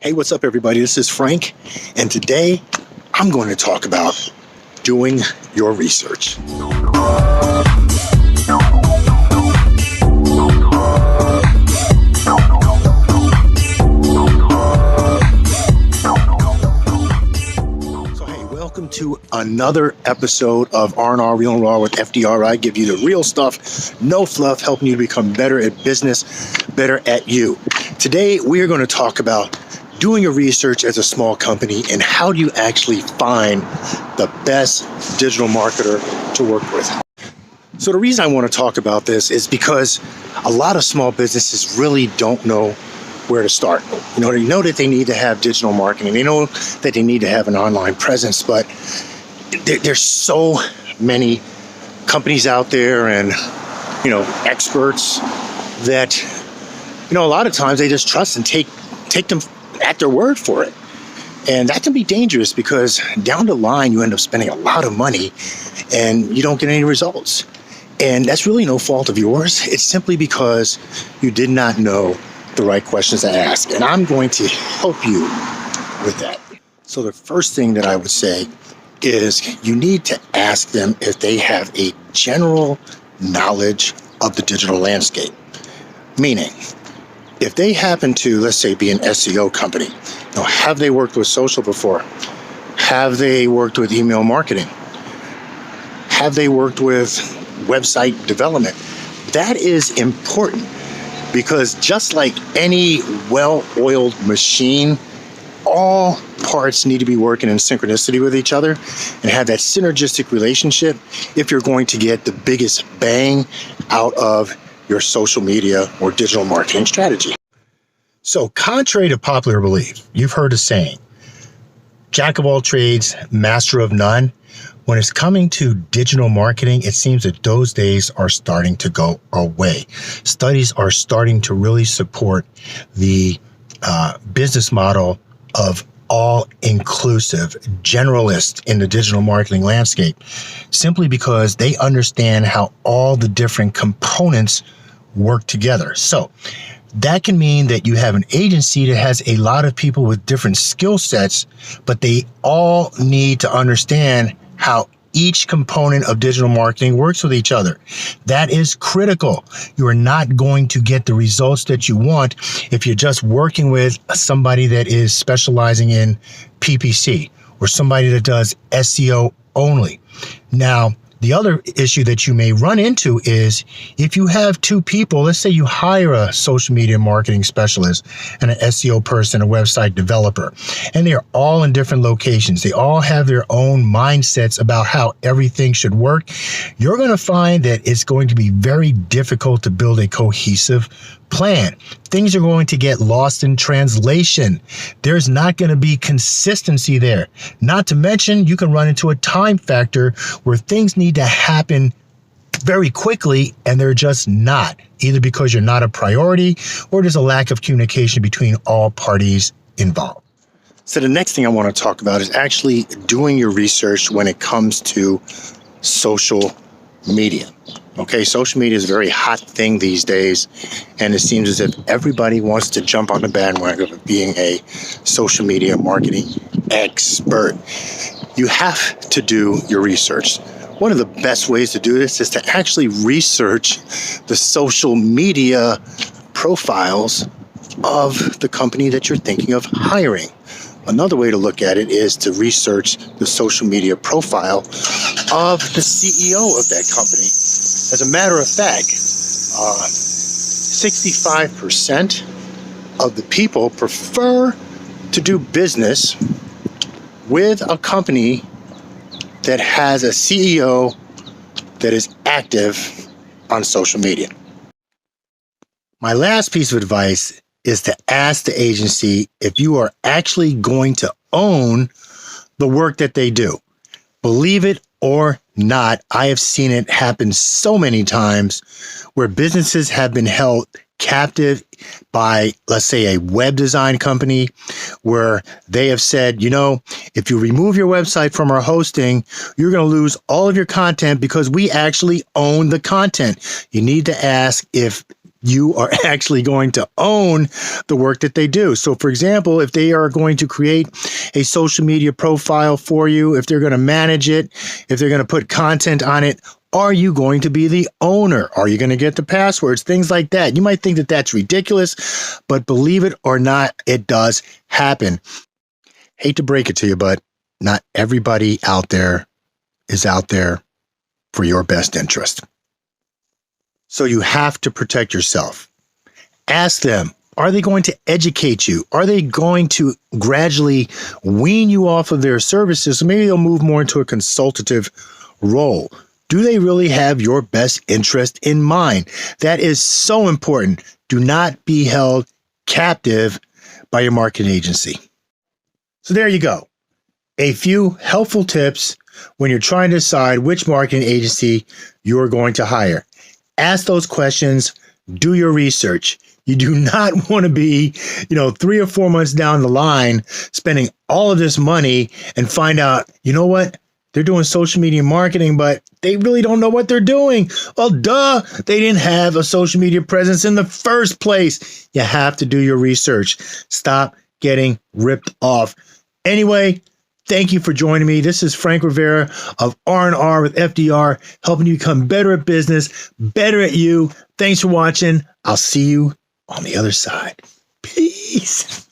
Hey, what's up, everybody? This is Frank, and today I'm going to talk about doing your research. Welcome to another episode of R&R Real and Raw with FDR. I give you the real stuff, no fluff, helping you to become better at business, better at you. Today, we are going to talk about doing your research as a small company and how do you actually find the best digital marketer to work with. So the reason I want to talk about this is because a lot of small businesses really don't know where to start. They know that they need to have digital marketing. They know that they need to have an online presence, but there's so many companies out there and, experts that, a lot of times they just trust and take them at their word for it. And that can be dangerous because down the line, you end up spending a lot of money and you don't get any results. And that's really no fault of yours. It's simply because you did not know the right questions to ask. And I'm going to help you with that. So the first thing that I would say is you need to ask them if they have a general knowledge of the digital landscape. Meaning, if they happen to, let's say, be an SEO company, have they worked with social before? Have they worked with email marketing? Have they worked with website development? That is important. Because just like any well-oiled machine, all parts need to be working in synchronicity with each other and have that synergistic relationship if you're going to get the biggest bang out of your social media or digital marketing strategy. So contrary to popular belief, you've heard a saying, jack of all trades, master of none. When it's coming to digital marketing, it seems that those days are starting to go away. Studies are starting to really support the business model of all-inclusive generalist in the digital marketing landscape, simply because they understand how all the different components work together. So that can mean that you have an agency that has a lot of people with different skill sets, but they all need to understand how each component of digital marketing works with each other. That is critical. You are not going to get the results that you want if you're just working with somebody that is specializing in PPC or somebody that does SEO only. Now, the other issue that you may run into is if you have two people, let's say you hire a social media marketing specialist and an SEO person, a website developer, and they're all in different locations. They all have their own mindsets about how everything should work. You're going to find that it's going to be very difficult to build a cohesive plan. Things are going to get lost in translation. There's not going to be consistency there. Not to mention, you can run into a time factor where things need to happen very quickly and they're just not, either because you're not a priority or there's a lack of communication between all parties involved. So the next thing I want to talk about is actually doing your research when it comes to social media. Okay, social media is a very hot thing these days, and it seems as if everybody wants to jump on the bandwagon of being a social media marketing expert. You have to do your research. One of the best ways to do this is to actually research the social media profiles of the company that you're thinking of hiring. Another way to look at it is to research the social media profile of the CEO of that company. As a matter of fact, 65% of the people prefer to do business with a company that has a CEO that is active on social media. My last piece of advice is to ask the agency if you are actually going to own the work that they do. Believe it or not, I have seen it happen so many times where businesses have been held captive by, let's say, a web design company where they have said, if you remove your website from our hosting, you're going to lose all of your content because we actually own the content. You need to ask if you are actually going to own the work that they do. So, for example, if they are going to create a social media profile for you, if they're going to manage it, if they're going to put content on it, are you going to be the owner? Are you going to get the passwords? Things like that. You might think that that's ridiculous, but believe it or not, it does happen. Hate to break it to you, but not everybody out there is out there for your best interest. So you have to protect yourself. Ask them, are they going to educate you? Are they going to gradually wean you off of their services? So maybe they'll move more into a consultative role. Do they really have your best interest in mind? That is so important. Do not be held captive by your marketing agency. So there you go. A few helpful tips when you're trying to decide which marketing agency you're going to hire. Ask those questions, do your research. You do not want to be, 3 or 4 months down the line spending all of this money and find out, you know what? They're doing social media marketing, but they really don't know what they're doing. Well, duh, they didn't have a social media presence in the first place. You have to do your research. Stop getting ripped off. Anyway, thank you for joining me. This is Frank Rivera of R&R with FDR, helping you become better at business, better at you. Thanks for watching. I'll see you on the other side. Peace.